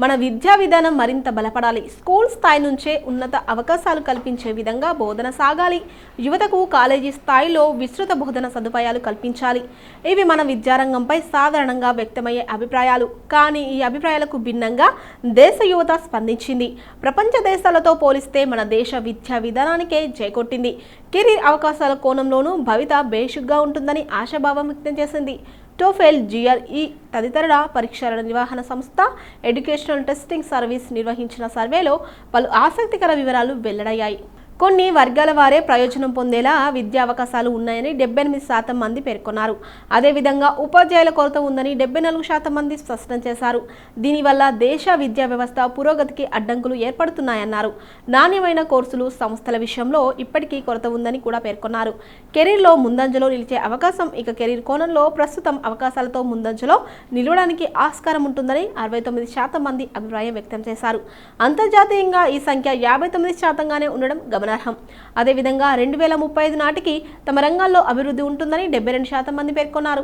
మన విద్యా విధానం మరింత బలపడాలి. స్కూల్ స్థాయి నుంచే ఉన్నత అవకాశాలు కల్పించే విధంగా బోధన సాగాలి. యువతకు కాలేజీ స్థాయిలో విస్తృత బోధన సదుపాయాలు కల్పించాలి. ఇవి మన విద్యారంగంపై సాధారణంగా వ్యక్తమయ్యే అభిప్రాయాలు. కానీ ఈ అభిప్రాయాలకు భిన్నంగా దేశ యువత స్పందించింది. ప్రపంచ దేశాలతో పోలిస్తే మన దేశ విద్యా విధానానికే జైకొట్టింది. కెరీర్ అవకాశాల కోణంలోనూ భవిత బేషుగ్గా ఉంటుందని ఆశాభావం వ్యక్తం చేసింది. టోఫెల్, జిఆర్ఈ తదితర పరీక్షల నిర్వహణ సంస్థ ఎడ్యుకేషనల్ టెస్టింగ్ సర్వీస్ నిర్వహించిన సర్వేలో పలు ఆసక్తికర వివరాలు వెల్లడయ్యాయి. కొన్ని వర్గాల వారే ప్రయోజనం పొందేలా విద్యా అవకాశాలు ఉన్నాయని 78% మంది పేర్కొన్నారు. అదేవిధంగా ఉపాధ్యాయుల కొరత ఉందని 74% మంది స్పష్టం చేశారు. దీనివల్ల దేశ విద్యా వ్యవస్థ పురోగతికి అడ్డంకులు ఏర్పడుతున్నాయన్నారు. నాణ్యమైన కోర్సులు, సంస్థల విషయంలో ఇప్పటికీ కొరత ఉందని కూడా పేర్కొన్నారు. కెరీర్లో ముందంజలో నిలిచే అవకాశం ఇక కెరీర్ కోణంలో ప్రస్తుతం అవకాశాలతో ముందంజలో నిలవడానికి ఆస్కారం ఉంటుందని 69% మంది అభిప్రాయం వ్యక్తం చేశారు. అంతర్జాతీయంగా ఈ సంఖ్య 59%గానే ఉండడం గమనార్హం. అదేవిధంగా 2035 నాటికి తమ రంగాల్లో అభివృద్ధి ఉంటుందని 72% మంది పేర్కొన్నారు.